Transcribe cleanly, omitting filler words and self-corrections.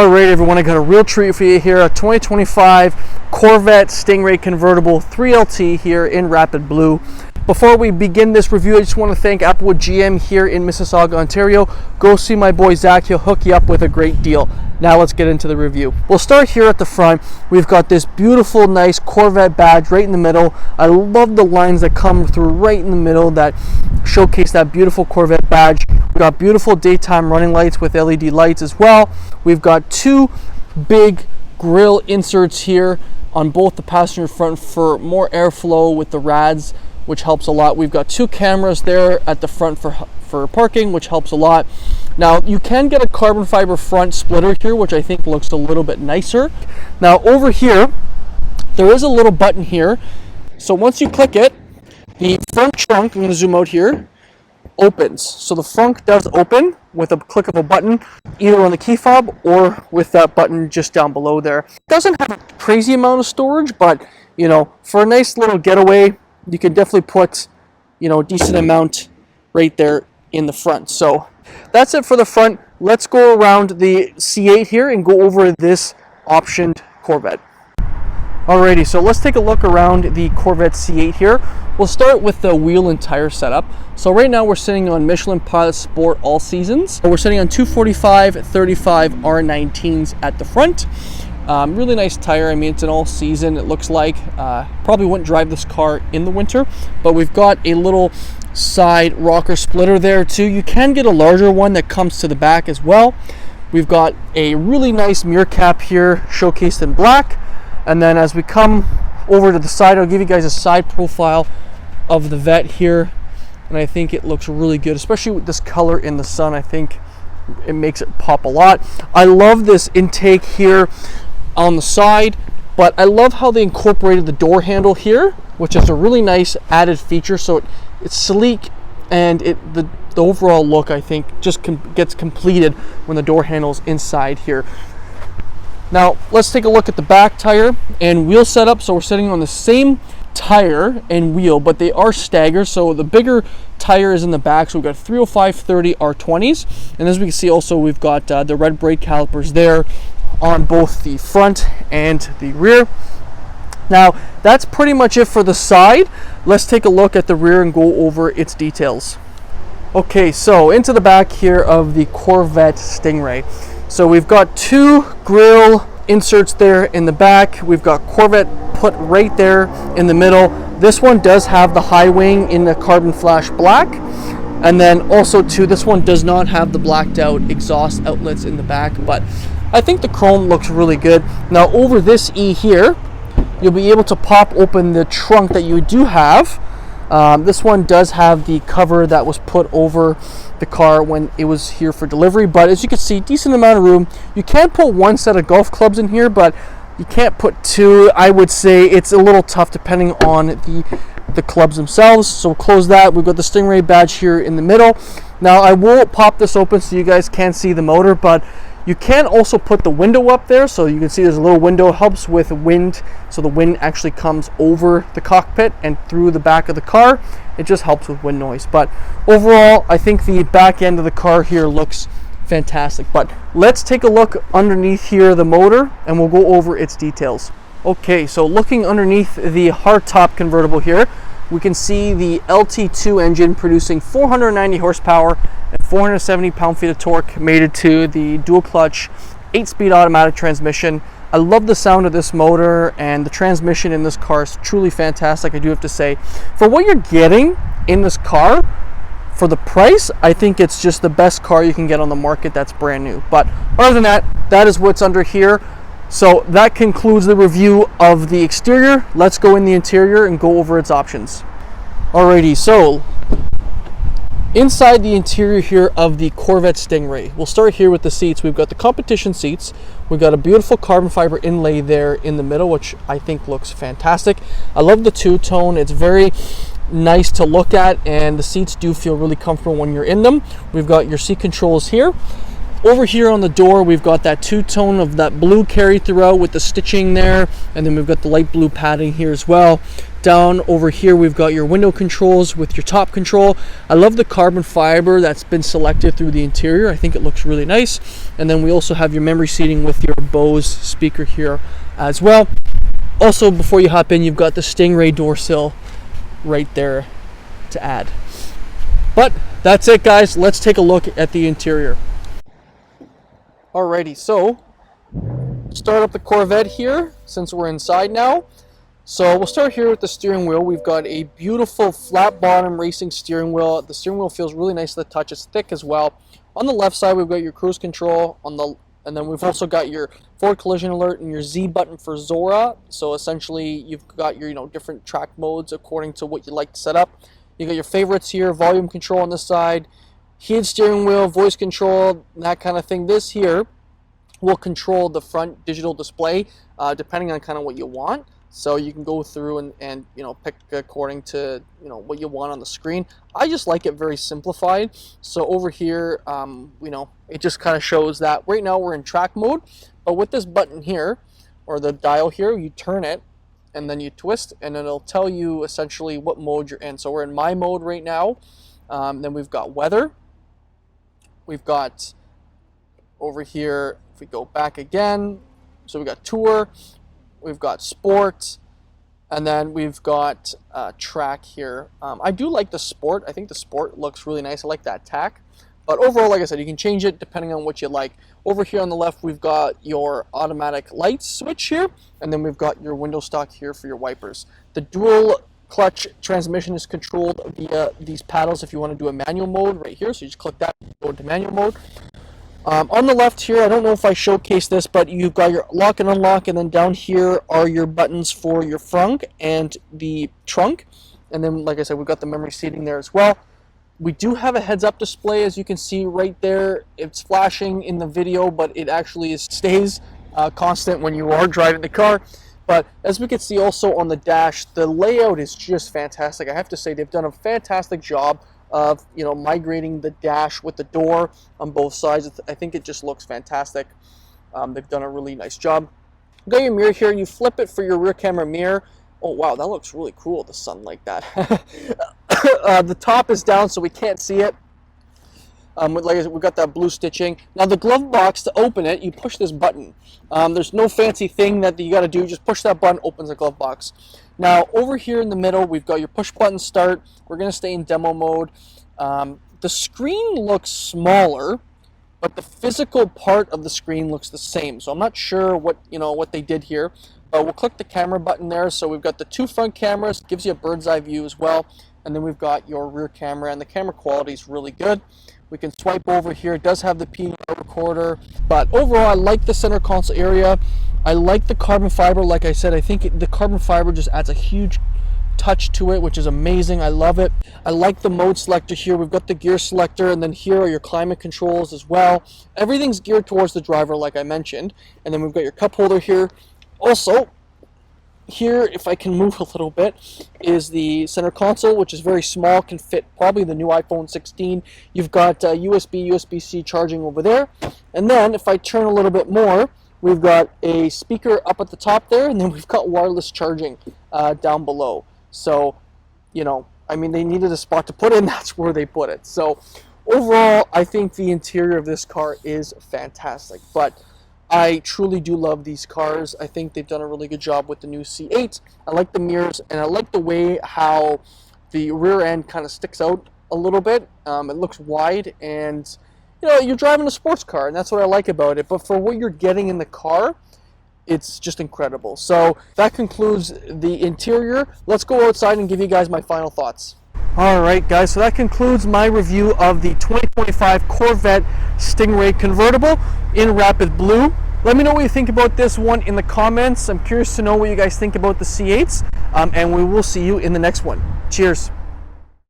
All right, everyone, I got a real treat for you here, a 2025 Corvette Stingray Convertible 3LT here in Rapid Blue. Before we begin this review, I just want to thank Applewood GM here in Mississauga, Ontario. Go see my boy Zach, he'll hook you up with a great deal. Now let's get into the review. We'll start here at the front. We've got this beautiful, nice Corvette badge right in the middle. I love the lines that come through right in the middle that showcase that beautiful Corvette badge. We've got beautiful daytime running lights with LED lights as well. We've got two big grille inserts here on both the passenger front for more airflow with the rads, which helps a lot. We've got two cameras there at the front for parking, which helps a lot. Now you can get a carbon fiber front splitter here, which I think looks a little bit nicer. Now over here, there is a little button here. So once you click it, the front trunk, I'm going to zoom out here, opens. So the front does open with a click of a button, either on the key fob or with that button just down below there. It doesn't have a crazy amount of storage, but you know, for a nice little getaway, you can definitely put, you know, a decent amount right there in the front. So that's it for the front. Let's go around the C8 here and go over this optioned Corvette. Alrighty, so let's take a look around the Corvette C8 here. We'll start with the wheel and tire setup. So right now we're sitting on Michelin Pilot Sport All Seasons. We're sitting on 245/35 R19s at the front. Really nice tire. I mean, it's an all season, it looks like. Probably wouldn't drive this car in the winter, but we've got a little side rocker splitter there too. You can get a larger one that comes to the back as well. We've got a really nice mirror cap here showcased in black. And then as we come over to the side, I'll give you guys a side profile of the Vette here. And I think it looks really good, especially with this color in the sun. I think it makes it pop a lot. I love this intake here on the side, but I love how they incorporated the door handle here, which is a really nice added feature. So it's sleek, and the overall look, I think, just gets completed when the door handle's inside here. Now let's take a look at the back tire and wheel setup. So we're sitting on the same tire and wheel, but they are staggered. So the bigger tire is in the back. So we've got 305/30 R20s, and as we can see, also we've got the red brake calipers there on both the front and the rear. Now that's pretty much it for the side. Let's take a look at the rear and go over its details. Okay, so into the back here of the Corvette Stingray. So we've got two grille inserts there in the back. We've got Corvette put right there in the middle. This one does have the high wing in the carbon flash black. And then also too, this one does not have the blacked out exhaust outlets in the back, but I think the chrome looks really good. Now over this E here, you'll be able to pop open the trunk that you do have. This one does have the cover that was put over the car when it was here for delivery, but as you can see, decent amount of room. You can put one set of golf clubs in here, but you can't put two. I would say it's a little tough depending on the clubs themselves. So we'll close that. We've got the Stingray badge here in the middle. Now I will pop this open so you guys can see the motor, but you can also put the window up there, so you can see there's a little window. It helps with wind, so the wind actually comes over the cockpit and through the back of the car. It just helps with wind noise. But overall, I think the back end of the car here looks fantastic. But let's take a look underneath here, the motor, and we'll go over its details. Okay, so looking underneath the hardtop convertible here, we can see the LT2 engine producing 490 horsepower and 470 pound-feet of torque, mated to the dual clutch 8-speed automatic transmission. I love the sound of this motor, and the transmission in this car is truly fantastic, I do have to say. For what you're getting in this car, for the price, I think it's just the best car you can get on the market that's brand new. But other than that, that is what's under here. So that concludes the review of the exterior. Let's go in the interior and go over its options. Alrighty, so inside the interior here of the Corvette Stingray, we'll start here with the seats. We've got the competition seats. We've got a beautiful carbon fiber inlay there in the middle, which I think looks fantastic. I love the two-tone. It's very nice to look at, and the seats do feel really comfortable when you're in them. We've got your seat controls here. Over here on the door, we've got that two-tone of that blue carried throughout with the stitching there, and then we've got the light blue padding here as well. Down over here we've got your window controls with your top control. I love the carbon fiber that's been selected through the interior. I think it looks really nice. And then we also have your memory seating with your Bose speaker here as well. Also, before you hop in, you've got the Stingray door sill right there to add. But that's it, guys. Let's take a look at the interior. Alrighty, so start up the Corvette here since we're inside now. So we'll start here with the steering wheel. We've got a beautiful flat bottom racing steering wheel. The steering wheel feels really nice to the touch. It's thick as well. On the left side, we've got your cruise control and then we've also got your forward collision alert and your Z button for Zora. So essentially, you've got your different track modes according to what you like to set up. You got your favorites here, volume control on this side, heated steering wheel, voice control, that kind of thing. This here will control the front digital display depending on kind of what you want. So you can go through and pick according to what you want on the screen. I just like it very simplified. So over here, it just kind of shows that right now we're in track mode. But with this button here, or the dial here, you turn it and then you twist, and it'll tell you essentially what mode you're in. So we're in my mode right now. Then we've got weather. We've got over here, if we go back again, so we've got tour. We've got sport, and then we've got track here. I do like the sport. I think the sport looks really nice. I like that tack. But overall, like I said, you can change it depending on what you like. Over here on the left, we've got your automatic lights switch here, and then we've got your window stock here for your wipers. The dual clutch transmission is controlled via these paddles if you want to do a manual mode right here. So you just click that, go into manual mode. On the left here, I don't know if I showcased this, but you've got your lock and unlock, and then down here are your buttons for your frunk and the trunk. And then, like I said, we've got the memory seating there as well. We do have a heads-up display, as you can see right there. It's flashing in the video, but it actually stays constant when you are driving the car. But as we can see also on the dash, the layout is just fantastic. I have to say they've done a fantastic job of migrating the dash with the door on both sides. I think it just looks fantastic. They've done a really nice job. You've got your mirror here. You flip it for your rear camera mirror. Oh wow, that looks really cool, the sun like that. The top is down so we can't see it. Like I said, we've got that blue stitching. Now the glove box, to open it, you push this button. There's no fancy thing that you got to do. Just push that button, opens the glove box. Now over here in the middle, we've got your push button start. We're going to stay in demo mode. The screen looks smaller, but the physical part of the screen looks the same. So I'm not sure what they did here. But we'll click the camera button there. So we've got the two front cameras, gives you a bird's eye view as well. And then we've got your rear camera, and the camera quality is really good. We can swipe over here. It does have the PDR recorder, but overall I like the center console area. I like the carbon fiber. Like I said, I think the carbon fiber just adds a huge touch to it, which is amazing. I love it. I like the mode selector here. We've got the gear selector, and then here are your climate controls as well. Everything's geared towards the driver, like I mentioned. And then we've got your cup holder here. Also, here, if I can move a little bit, is the center console, which is very small, can fit probably the new iPhone 16. You've got USB, USB-C charging over there. And then if I turn a little bit more, we've got a speaker up at the top there, and then we've got wireless charging down below. So, they needed a spot to put in, that's where they put it. So overall, I think the interior of this car is fantastic. But I truly do love these cars. I think they've done a really good job with the new C8. I like the mirrors, and I like the way how the rear end kind of sticks out a little bit. It looks wide, and you're driving a sports car, and that's what I like about it. But for what you're getting in the car, it's just incredible. So that concludes the interior. Let's go outside and give you guys my final thoughts. Alright guys, so that concludes my review of the 2025 Corvette Stingray Convertible in Rapid Blue. Let me know what you think about this one in the comments. I'm curious to know what you guys think about the C8s, and we will see you in the next one. Cheers.